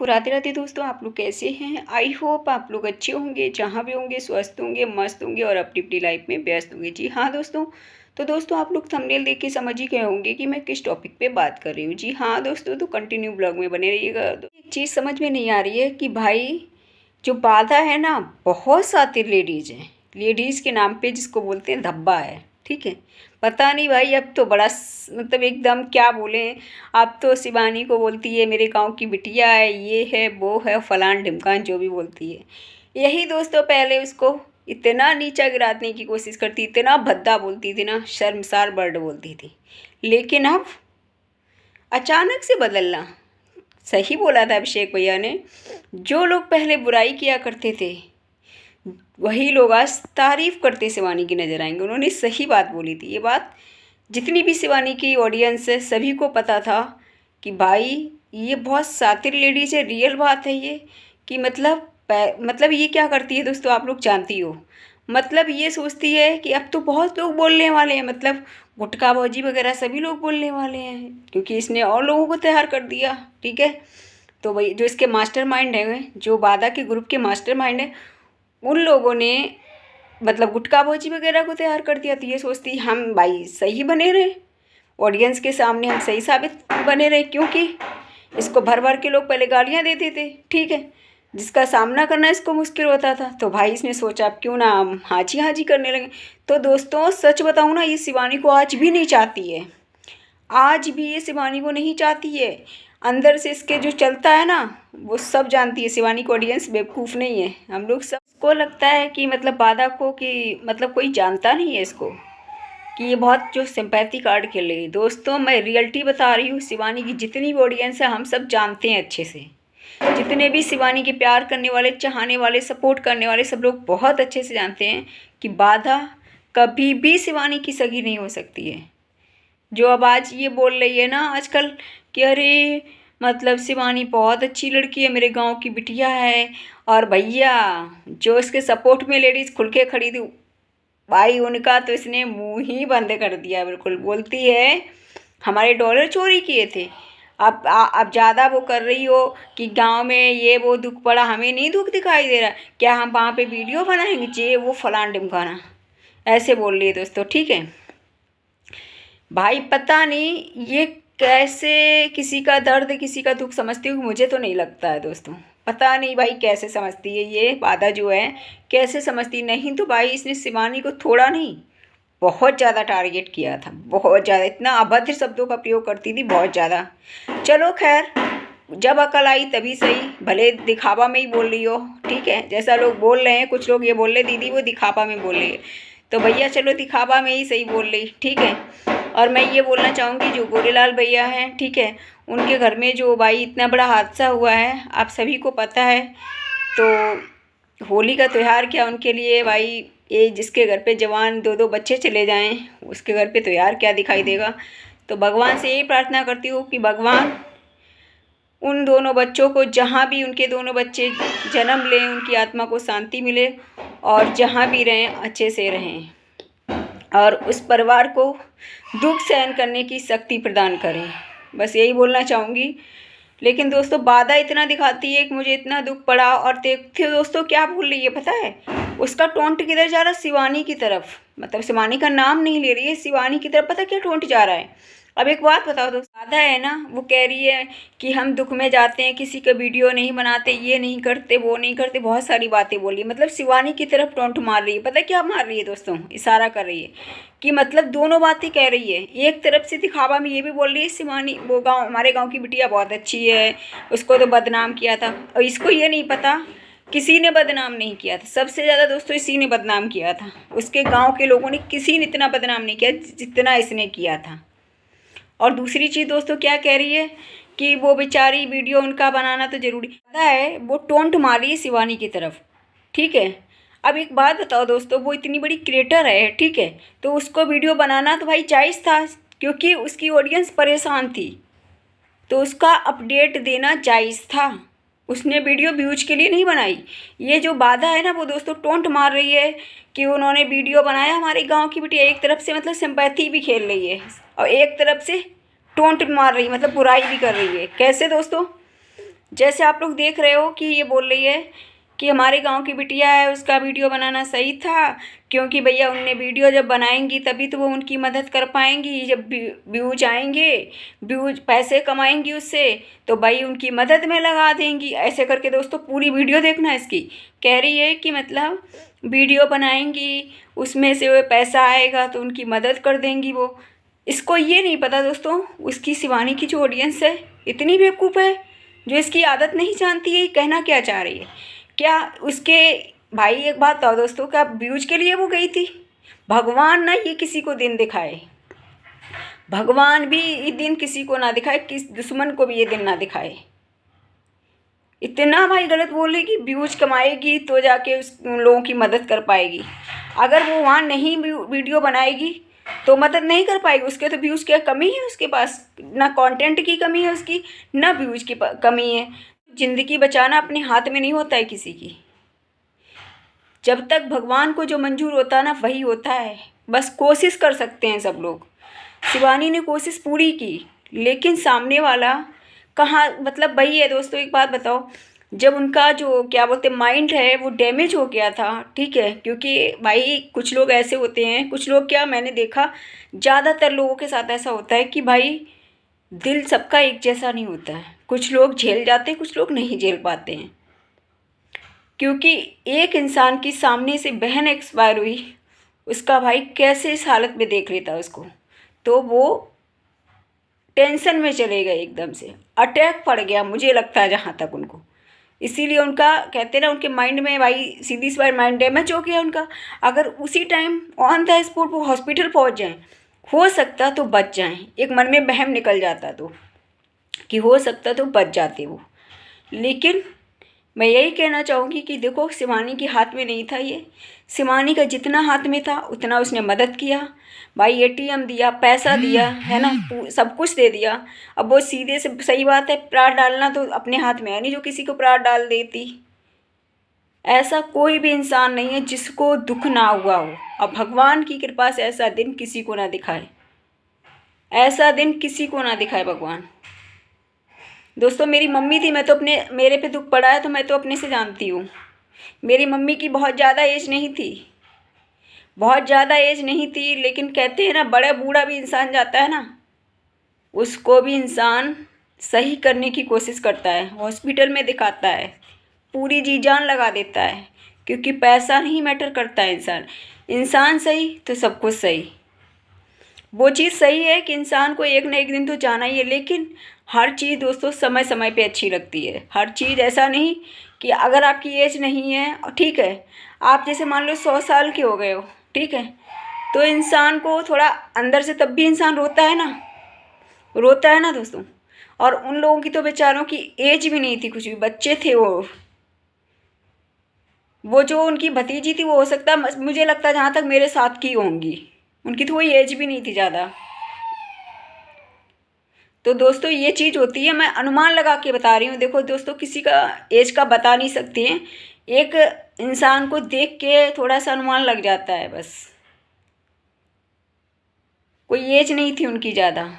राधे राधे दोस्तों, आप लोग कैसे हैं। आई होप आप लोग अच्छे होंगे, जहाँ भी होंगे स्वस्थ होंगे, मस्त होंगे और अपनी अपनी लाइफ में व्यस्त होंगे। जी हाँ दोस्तों, तो दोस्तों आप लोग थंबनेल देख के समझ ही गए होंगे कि मैं किस टॉपिक पे बात कर रही हूँ। जी हाँ दोस्तों, तो कंटिन्यू ब्लॉग में बने रहिएगा। एक चीज़ समझ में नहीं आ रही है कि भाई जो बाधा है ना, बहुत सारी लेडीज़ हैं, लेडीज़ के नाम पे जिसको बोलते हैं धब्बा है। ठीक है, पता नहीं भाई, अब तो बड़ा मतलब एकदम क्या बोले। अब तो शिवानी को बोलती है मेरे गांव की बिटिया है, ये है वो है, फलान ढिमकान जो भी बोलती है। यही दोस्तों पहले उसको इतना नीचा गिराने की कोशिश करती, इतना भद्दा बोलती थी ना, शर्मसार वर्ड बोलती थी। लेकिन अब अचानक से बदलना। सही बोला था अभिषेक भैया ने, जो लोग पहले बुराई किया करते थे वही लोग आज तारीफ करते शिवानी की नज़र आएंगे। उन्होंने सही बात बोली थी। ये बात जितनी भी शिवानी की ऑडियंस है सभी को पता था कि भाई ये बहुत सातिर लेडीज है। रियल बात है ये कि मतलब ये क्या करती है दोस्तों, आप लोग जानती हो। मतलब ये सोचती है कि अब तो बहुत लोग बोलने वाले हैं, मतलब गुटखा भौजी वगैरह सभी लोग बोलने वाले हैं, क्योंकि इसने और लोगों को तैयार कर दिया। ठीक है, तो वही जो इसके मास्टरमाइंड है, जो बादा के ग्रुप के मास्टरमाइंड है, उन लोगों ने मतलब गुटखा भौजी वगैरह को तैयार कर दिया। तो ये सोचती हम भाई सही बने रहे, ऑडियंस के सामने हम सही साबित बने रहे, क्योंकि इसको भर भर के लोग पहले गालियाँ देते थे। ठीक है, जिसका सामना करना इसको मुश्किल होता था, तो भाई इसने सोचा अब क्यों ना हम हाजी हाजी करने लगे। तो दोस्तों सच बताऊँ ना, ये शिवानी को आज भी नहीं चाहती है, आज भी ये शिवानी को नहीं चाहती है। अंदर से इसके जो चलता है ना, वो सब जानती है। शिवानी को ऑडियंस बेवकूफ़ नहीं है, हम लोग सबको लगता है कि मतलब बाधा को कि मतलब कोई जानता नहीं है इसको, कि ये बहुत जो सिंपैथी कार्ड खेल रही है। दोस्तों मैं रियलिटी बता रही हूँ, शिवानी की जितनी भी ऑडियंस है हम सब जानते हैं अच्छे से। जितने भी शिवानी के प्यार करने वाले, चाहने वाले, सपोर्ट करने वाले, सब लोग बहुत अच्छे से जानते हैं कि बाधा कभी भी शिवानी की सगी नहीं हो सकती है। जो अब आज ये बोल रही है ना आजकल कि अरे मतलब शिवानी बहुत अच्छी लड़की है, मेरे गांव की बिटिया है, और भैया जो इसके सपोर्ट में लेडीज़ खुल के खड़ी थी भाई, उनका तो इसने मुंह ही बंद कर दिया। बिल्कुल बोलती है हमारे डॉलर चोरी किए थे। अब ज़्यादा वो कर रही हो कि गांव में ये वो दुख पड़ा, हमें नहीं दुख दिखाई दे रहा क्या, हम वहाँ पे वीडियो बनाएंगे जे वो फलान ढिमकाना, ऐसे बोल रही है दोस्तों। ठीक है भाई, पता नहीं ये कैसे किसी का दर्द, किसी का दुख समझती हूँ, मुझे तो नहीं लगता है दोस्तों। पता नहीं भाई कैसे समझती है ये बाधा जो है, कैसे समझती। नहीं तो भाई इसने शिवानी को थोड़ा नहीं, बहुत ज़्यादा टारगेट किया था, बहुत ज़्यादा। इतना अभद्र शब्दों का प्रयोग करती थी, बहुत ज़्यादा। चलो खैर, जब अकल आई तभी सही, भले दिखावा में ही बोल रही हो। ठीक है, जैसा लोग बोल रहे हैं, कुछ लोग ये बोल रहे दीदी वो दिखावा में बोल रही है, तो भैया चलो दिखावा में ही सही बोल रही। ठीक है, और मैं ये बोलना चाहूँगी जो गोरेलाल भैया हैं, ठीक है, उनके घर में जो भाई इतना बड़ा हादसा हुआ है आप सभी को पता है। तो होली का त्यौहार क्या उनके लिए भाई, ये जिसके घर पे जवान दो दो बच्चे चले जाएं उसके घर पे त्यौहार क्या दिखाई देगा। तो भगवान से यही प्रार्थना करती हूँ कि भगवान उन दोनों बच्चों को, जहाँ भी उनके दोनों बच्चे जन्म लें, उनकी आत्मा को शांति मिले और जहाँ भी रहें अच्छे से रहें, और उस परिवार को दुख सहन करने की शक्ति प्रदान करें। बस यही बोलना चाहूँगी। लेकिन दोस्तों बाधा इतना दिखाती है कि मुझे इतना दुख पड़ा, और देखते दोस्तों क्या भूल रही है पता है, उसका टोंट किधर जा रहा है, शिवानी की तरफ। मतलब शिवानी का नाम नहीं ले रही है, शिवानी की तरफ। पता क्या टोंट जा रहा है। अब एक बात बताओ दोस्तों, बाधा है ना, वो कह रही है कि हम दुख में जाते हैं, किसी का वीडियो नहीं बनाते, ये नहीं करते, वो नहीं करते, बहुत सारी बातें बोली। मतलब शिवानी की तरफ टोंट मार रही है। पता क्या मार रही है दोस्तों, इशारा कर रही है कि मतलब दोनों बातें कह रही है। एक तरफ से दिखावा में ये भी बोल रही है शिवानी वो गाँव, हमारे गाँव की बिटिया बहुत अच्छी है, उसको तो बदनाम किया था। और इसको ये नहीं पता किसी ने बदनाम नहीं किया था, सबसे ज़्यादा दोस्तों इसी ने बदनाम किया था। उसके गाँव के लोगों ने किसी ने इतना बदनाम नहीं किया जितना इसने किया था। और दूसरी चीज़ दोस्तों क्या कह रही है कि वो बेचारी वीडियो उनका बनाना तो ज़रूरी पता है, वो टोंट मार रही है शिवानी की तरफ। ठीक है, अब एक बात बताओ दोस्तों, वो इतनी बड़ी क्रिएटर है, ठीक है, तो उसको वीडियो बनाना तो भाई जायज़ था, क्योंकि उसकी ऑडियंस परेशान थी, तो उसका अपडेट देना जायज़ था। उसने वीडियो व्यूज के लिए नहीं बनाई। ये जो बाधा है ना, वो दोस्तों टोंट मार रही है कि उन्होंने वीडियो बनाया हमारे गांव की बिटिया। एक तरफ से मतलब सिंपैथी भी खेल रही है और एक तरफ से टोंट मार रही है, मतलब बुराई भी कर रही है। कैसे दोस्तों, जैसे आप लोग देख रहे हो कि ये बोल रही है कि हमारे गांव की बिटिया है, उसका वीडियो बनाना सही था, क्योंकि भैया उनने वीडियो जब बनाएंगी तभी तो वो उनकी मदद कर पाएंगी। जब व्यूज आएंगे, व्यूज पैसे कमाएंगी उससे, तो भाई उनकी मदद में लगा देंगी। ऐसे करके दोस्तों पूरी वीडियो देखना इसकी। कह रही है कि मतलब वीडियो बनाएंगी, उसमें से वो पैसा आएगा तो उनकी मदद कर देंगी वो। इसको ये नहीं पता दोस्तों, उसकी शिवानी की जो ऑडियंस है इतनी बेवकूफ़ है, जो इसकी आदत नहीं जानती है। कहना क्या चाह रही है, क्या उसके भाई एक बात बताओ दोस्तों, क्या व्यूज के लिए वो गई थी? भगवान ना ये किसी को दिन दिखाए, भगवान भी ये दिन किसी को ना दिखाए, किस दुश्मन को भी ये दिन ना दिखाए। इतना भाई गलत बोले कि व्यूज कमाएगी तो जाके उन लोगों की मदद कर पाएगी। अगर वो वहाँ नहीं वीडियो बनाएगी तो मदद नहीं कर पाएगी। उसके तो व्यूज़ की कमी है, उसके पास ना कंटेंट की कमी है उसकी, ना व्यूज़ की कमी है। ज़िंदगी बचाना अपने हाथ में नहीं होता है किसी की। जब तक भगवान को जो मंजूर होता है ना वही होता है। बस कोशिश कर सकते हैं सब लोग। शिवानी ने कोशिश पूरी की, लेकिन सामने वाला कहाँ, मतलब वही है दोस्तों। एक बात बताओ, जब उनका जो क्या बोलते माइंड है वो डैमेज हो गया था, ठीक है, क्योंकि भाई कुछ लोग ऐसे होते हैं, कुछ लोग क्या, मैंने देखा ज़्यादातर लोगों के साथ ऐसा होता है कि भाई दिल सबका एक जैसा नहीं होता है। कुछ लोग झेल जाते हैं, कुछ लोग नहीं झेल पाते हैं। क्योंकि एक इंसान की सामने से बहन एक्सपायर हुई, उसका भाई कैसे इस हालत में देख लेता उसको, तो वो टेंशन में चले गए, एकदम से अटैक पड़ गया मुझे लगता है जहाँ तक उनको। इसीलिए उनका कहते हैं ना, उनके माइंड में भाई सीधी सी बात माइंड डैमेज हो गया उनका। अगर उसी टाइम ऑन द स्पॉट वो हॉस्पिटल पहुँच जाएं, हो सकता तो बच जाएं। एक मन में बहम निकल जाता तो कि हो सकता तो बच जाते वो। लेकिन मैं यही कहना चाहूँगी कि देखो, शिवानी के हाथ में नहीं था ये। शिवानी का जितना हाथ में था उतना उसने मदद किया। भाई एटीएम दिया, पैसा दिया, है ना, सब कुछ दे दिया। अब वो सीधे से, सही बात है, प्राण डालना तो अपने हाथ में है नहीं जो किसी को प्राण डाल देती। ऐसा कोई भी इंसान नहीं है जिसको दुख ना हुआ हो। अब भगवान की कृपा से ऐसा दिन किसी को ना दिखाए, ऐसा दिन किसी को ना दिखाए भगवान। दोस्तों मेरी मम्मी थी, मैं तो अपने, मेरे पे दुख पड़ा है तो मैं तो अपने से जानती हूँ। मेरी मम्मी की बहुत ज़्यादा एज नहीं थी, बहुत ज़्यादा एज नहीं थी, लेकिन कहते हैं ना, बड़ा बूढ़ा भी इंसान जाता है ना, उसको भी इंसान सही करने की कोशिश करता है, हॉस्पिटल में दिखाता है, पूरी जी जान लगा देता है। क्योंकि पैसा नहीं मैटर करता है, इंसान, इंसान सही तो सब कुछ सही। वो चीज़ सही है कि इंसान को एक ना एक दिन तो जाना ही है, लेकिन हर चीज़ दोस्तों समय समय पे अच्छी लगती है। हर चीज़ ऐसा नहीं कि अगर आपकी एज नहीं है, ठीक है, आप जैसे मान लो 100 साल के हो गए हो, ठीक है, तो इंसान को थोड़ा अंदर से तब भी इंसान रोता है ना, रोता है ना दोस्तों। और उन लोगों की तो बेचारों की एज भी नहीं थी, कुछ भी बच्चे थे वो जो उनकी भतीजी थी वो हो सकता है, मुझे लगता है जहाँ तक मेरे साथ की होंगी, उनकी तो कोई एज भी नहीं थी ज़्यादा। तो दोस्तों ये चीज़ होती है, मैं अनुमान लगा के बता रही हूँ। देखो दोस्तों, किसी का एज का बता नहीं सकते हैं, एक इंसान को देख के थोड़ा सा अनुमान लग जाता है बस। कोई एज नहीं थी उनकी ज़्यादा।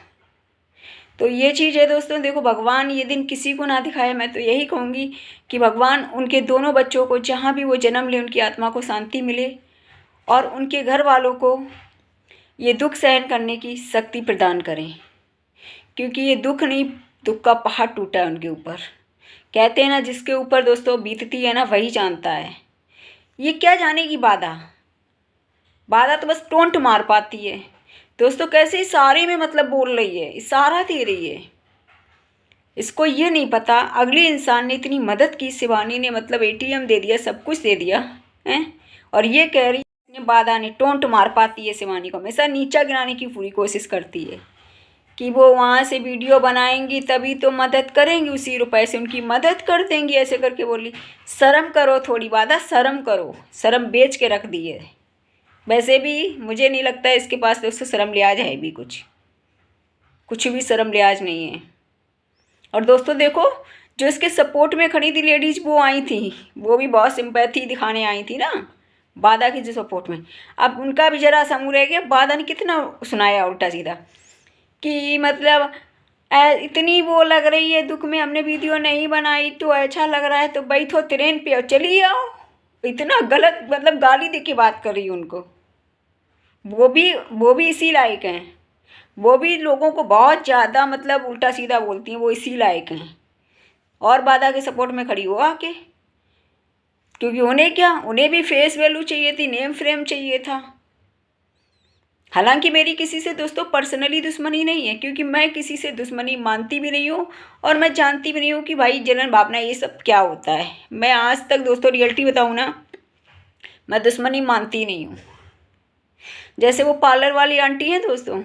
तो ये चीज़ है दोस्तों। देखो, भगवान ये दिन किसी को ना दिखाए। मैं तो यही कहूँगी कि भगवान उनके दोनों बच्चों को, जहाँ भी वो जन्म ले, उनकी आत्मा को शांति मिले और उनके घर वालों को ये दुख सहन करने की शक्ति प्रदान करें। क्योंकि ये दुख नहीं, दुख का पहाड़ टूटा है उनके ऊपर। कहते हैं ना, जिसके ऊपर दोस्तों बीतती है ना वही जानता है। ये क्या जाने की बाधा, बाधा तो बस टोंट मार पाती है दोस्तों। कैसे इशारे में मतलब बोल रही है, इशारा दे रही है। इसको ये नहीं पता अगले इंसान ने इतनी मदद की, शिवानी ने, मतलब एटीएम दे दिया, सब कुछ दे दिया है, और ये कह रही है बाधा नहीं, टोंट मार पाती है। शिवानी को हमेशा नीचा गिराने की पूरी कोशिश करती है कि वो वहाँ से वीडियो बनाएंगी तभी तो मदद करेंगी, उसी रुपए से उनकी मदद कर देंगी, ऐसे करके बोली। शर्म करो थोड़ी, बात, शर्म करो, शर्म बेच के रख दी है। वैसे भी मुझे नहीं लगता है इसके पास दोस्तों शर्म लिहाज है भी, कुछ भी शर्म लिहाज नहीं है। और दोस्तों देखो, जो इसके सपोर्ट में खड़ी थी लेडीज, वो आई थी, वो भी बहुत सिंपैथी दिखाने आई थी ना बाधा की जो सपोर्ट में। अब उनका भी जरा सा मुँह रह गया। बाधा ने कितना सुनाया उल्टा सीधा कि मतलब इतनी वो लग रही है दुख में, हमने वीडियो नहीं बनाई तो अच्छा लग रहा है तो बैठो ट्रेन पे और चली आओ। इतना गलत मतलब गाली दे के बात कर रही हूँ उनको। वो भी इसी लायक हैं। वो भी लोगों को बहुत ज़्यादा मतलब उल्टा सीधा बोलती हैं, वो इसी लायक हैं। और बाधा के सपोर्ट में खड़ी हो आके, क्योंकि उन्हें भी फेस वैल्यू चाहिए थी, नेम फ्रेम चाहिए था। हालांकि मेरी किसी से दोस्तों पर्सनली दुश्मनी नहीं है, क्योंकि मैं किसी से दुश्मनी मानती भी नहीं हूँ और मैं जानती भी नहीं हूँ कि भाई जलन भावना ये सब क्या होता है। मैं आज तक दोस्तों रियलिटी बताऊँ ना, मैं दुश्मनी मानती नहीं हूँ। जैसे वो पार्लर वाली आंटी हैं दोस्तों,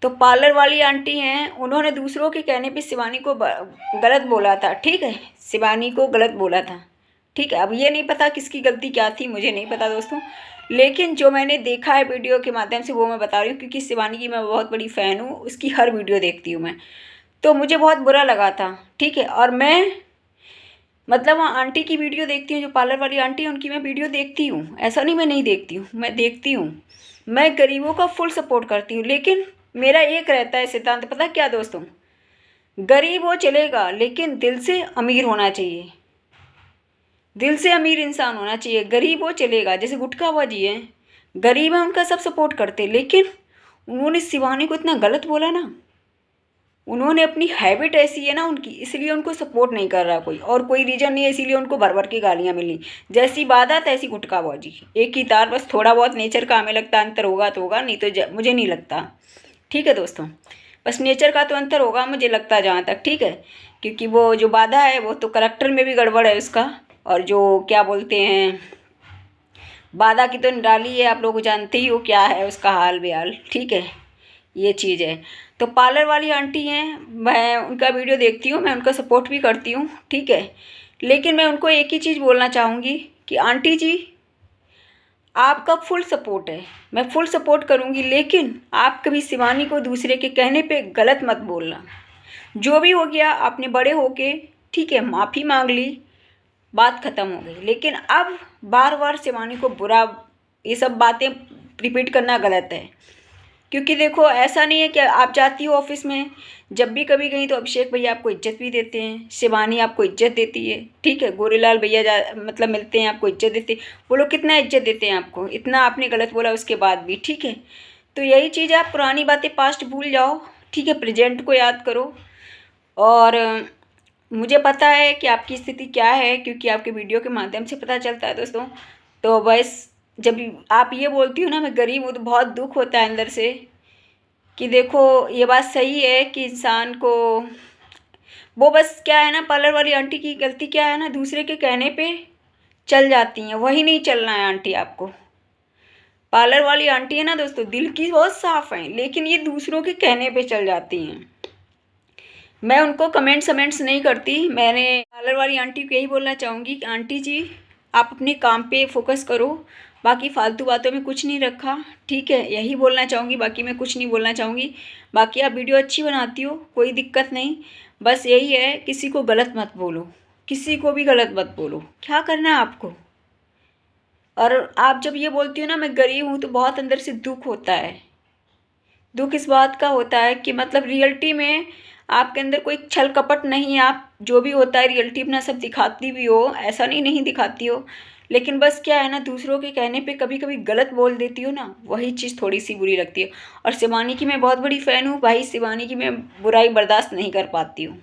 तो पार्लर वाली आंटी हैं, उन्होंने दूसरों के कहने पे शिवानी को गलत बोला था, ठीक है, शिवानी को गलत बोला था, ठीक है। अब ये नहीं पता किसकी गलती क्या थी, मुझे नहीं पता दोस्तों, लेकिन जो मैंने देखा है वीडियो के माध्यम से वो मैं बता रही हूँ, क्योंकि शिवानी की मैं बहुत बड़ी फ़ैन हूँ, उसकी हर वीडियो देखती हूँ मैं। तो मुझे बहुत बुरा लगा था, ठीक है। और मैं मतलब वहाँ आंटी की वीडियो देखती हूँ, जो पार्लर वाली आंटी है उनकी मैं वीडियो देखती हूँ, ऐसा नहीं मैं नहीं देखती हूँ, मैं देखती हूँ। मैं गरीबों का फुल सपोर्ट करती हूँ, लेकिन मेरा एक रहता है सिद्धांत, पता क्या दोस्तों, गरीब हो चलेगा लेकिन दिल से अमीर होना चाहिए, दिल से अमीर इंसान होना चाहिए। गरीब हो चलेगा, जैसे गुटखा बाजी है, गरीब है उनका सब सपोर्ट करते, लेकिन उन्होंने शिवानी को इतना गलत बोला ना, उन्होंने अपनी हैबिट ऐसी है ना उनकी, इसलिए उनको सपोर्ट नहीं कर रहा कोई, और कोई रीज़न नहीं है, इसीलिए उनको भर भर के गालियाँ मिली। जैसी बात तैसी गुटखाबाजी, एक ही तार, बस थोड़ा बहुत नेचर का हमें लगता अंतर होगा तो होगा, नहीं तो मुझे नहीं लगता, ठीक है दोस्तों। बस नेचर का तो अंतर होगा मुझे लगता जहाँ तक, ठीक है। क्योंकि वो जो बाधा है वो तो करैक्टर में भी गड़बड़ है उसका, और जो क्या बोलते हैं बाधा की तो निराली है, आप लोग जानते ही हो क्या है उसका हाल बेहाल, ठीक है, ये चीज़ है। तो पार्लर वाली आंटी हैं, मैं उनका वीडियो देखती हूँ, मैं उनका सपोर्ट भी करती हूँ, ठीक है। लेकिन मैं उनको एक ही चीज़ बोलना चाहूँगी कि आंटी जी, आपका फुल सपोर्ट है, मैं फुल सपोर्ट करूँगी, लेकिन आप कभी शिवानी को दूसरे के कहने पे गलत मत बोलना। जो भी हो गया आपने बड़े होके, ठीक है, माफ़ी मांग ली, बात ख़त्म हो गई। लेकिन अब बार बार शिवानी को बुरा ये सब बातें रिपीट करना गलत है, क्योंकि देखो ऐसा नहीं है कि आप जाती हो ऑफिस में, जब भी कभी गई तो अभिषेक भैया आपको इज्जत भी देते हैं, शिवानी आपको इज्जत देती है, ठीक है, गोरेलाल भैया मतलब मिलते हैं आपको इज्जत देते हैं, वो लोग कितना इज्जत देते हैं आपको, इतना आपने गलत बोला उसके बाद भी, ठीक है। तो यही चीज़ है, आप पुरानी बातें पास्ट भूल जाओ, ठीक है, प्रेजेंट को याद करो। और मुझे पता है कि आपकी स्थिति क्या है, क्योंकि आपके वीडियो के माध्यम से पता चलता है दोस्तों। तो बस जब आप ये बोलती हो ना मैं गरीब हूँ, तो बहुत दुख होता है अंदर से कि देखो ये बात सही है कि इंसान को वो बस क्या है ना, पार्लर वाली आंटी की गलती क्या है ना, दूसरे के कहने पे चल जाती हैं, वही नहीं चलना है आंटी आपको। पार्लर वाली आंटी है ना दोस्तों, दिल की बहुत साफ है, लेकिन ये दूसरों के कहने पे चल जाती हैं। मैं उनको कमेंट्स नहीं करती, मैंने पार्लर वाली आंटी को यही बोलना चाहूँगी कि आंटी जी आप अपने काम पे फोकस करो, बाकी फालतू बातों में कुछ नहीं रखा, ठीक है, यही बोलना चाहूँगी, बाकी मैं कुछ नहीं बोलना चाहूँगी। बाकी आप वीडियो अच्छी बनाती हो, कोई दिक्कत नहीं, बस यही है किसी को गलत मत बोलो, किसी को भी गलत मत बोलो, क्या करना है आपको। और आप जब ये बोलती हो ना मैं गरीब हूँ, तो बहुत अंदर से दुख होता है। दुख इस बात का होता है कि मतलब रियलिटी में आपके अंदर कोई छल कपट नहीं है, आप जो भी होता है रियलिटी अपना सब दिखाती भी हो, ऐसा नहीं दिखाती हो, लेकिन बस क्या है ना, दूसरों के कहने पे कभी कभी गलत बोल देती हो ना, वही चीज़ थोड़ी सी बुरी लगती है। और शिवानी की मैं बहुत बड़ी फ़ैन हूँ भाई, शिवानी की मैं बुराई बर्दाश्त नहीं कर पाती हूँ,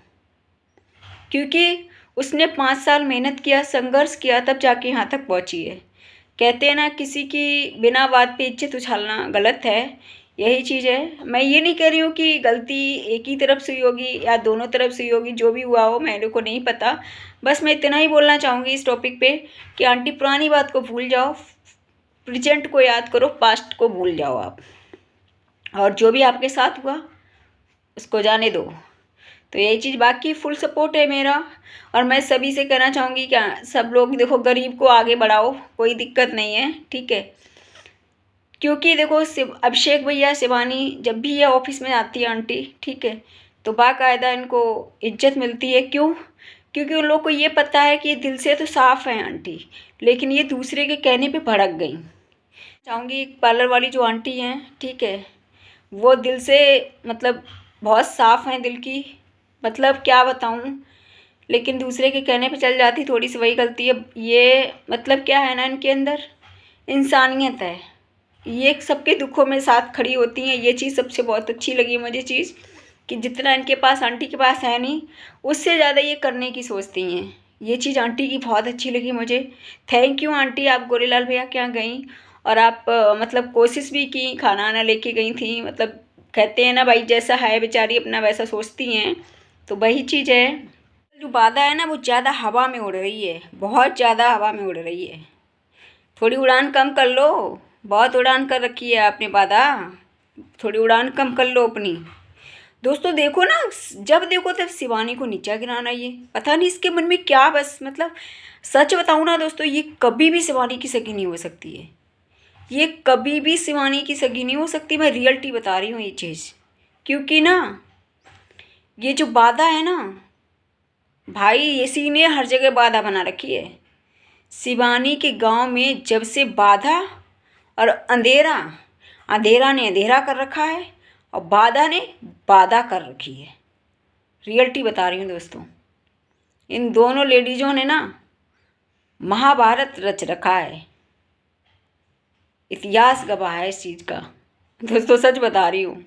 क्योंकि उसने 5 साल मेहनत किया, संघर्ष किया, तब जाके यहाँ तक पहुँची है। कहते हैं ना किसी की बिना बात पे इज्जत उछालना गलत है, यही चीज़ है। मैं ये नहीं कह रही हूँ कि गलती एक ही तरफ से हुई होगी या दोनों तरफ से हुई होगी, जो भी हुआ हो मेरे को नहीं पता। बस मैं इतना ही बोलना चाहूँगी इस टॉपिक पे कि आंटी पुरानी बात को भूल जाओ, प्रेजेंट को याद करो, पास्ट को भूल जाओ आप, और जो भी आपके साथ हुआ उसको जाने दो। तो यही चीज़, बाकी फुल सपोर्ट है मेरा। और मैं सभी से कहना चाहूँगी कि सब लोग देखो गरीब को आगे बढ़ाओ, कोई दिक्कत नहीं है, ठीक है। क्योंकि देखो अभिषेक भैया शिवानी जब भी ये ऑफिस में आती है आंटी, ठीक है, तो बाकायदा इनको इज्जत मिलती है। क्यों? क्योंकि उन लोग को ये पता है कि दिल से तो साफ़ है आंटी, लेकिन ये दूसरे के कहने पे भड़क गई। चाहूँगी पार्लर वाली जो आंटी हैं, ठीक है, वो दिल से मतलब बहुत साफ़ हैं दिल की, मतलब क्या बताऊँ, लेकिन दूसरे के कहने पे चल जाती, थोड़ी सी वही गलती है। ये मतलब क्या है ना, इनके अंदर इंसानियत है, ये सबके दुखों में साथ खड़ी होती हैं। ये चीज़ सबसे बहुत अच्छी लगी मुझे चीज़, कि जितना इनके पास, आंटी के पास है नहीं, उससे ज़्यादा ये करने की सोचती हैं। ये चीज़ आंटी की बहुत अच्छी लगी मुझे। थैंक यू आंटी, आप गोरेलाल भैया के यहाँ गई और आप मतलब कोशिश भी की, खाना वाना लेके गई थी। मतलब कहते हैं ना भाई, जैसा है बेचारी अपना वैसा सोचती हैं, तो वही चीज़ है। जो बाधा है ना, वो ज़्यादा हवा में उड़ रही है, बहुत ज़्यादा हवा में उड़ रही है। थोड़ी उड़ान कम कर लो, बहुत उड़ान कर रखी है आपने बाधा, थोड़ी उड़ान कम कर लो अपनी। दोस्तों देखो ना, जब देखो तब शिवानी को नीचा गिराना, ये पता नहीं इसके मन में क्या, बस मतलब सच बताऊँ ना दोस्तों, ये कभी भी शिवानी की सगी नहीं हो सकती है। ये कभी भी शिवानी की सगी नहीं हो सकती, मैं रियलिटी बता रही हूँ ये चीज़। क्योंकि ना, ये जो बाधा है ना भाई, इसी ने हर जगह बाधा बना रखी है। शिवानी के गांव में जब से बाधा और अंधेरा, अंधेरा ने अंधेरा कर रखा है और बाधा ने बाधा कर रखी है। रियलिटी बता रही हूँ दोस्तों, इन दोनों लेडीज़ों ने ना महाभारत रच रखा है, इतिहास गवाह है इस चीज़ का। दोस्तों सच बता रही हूँ।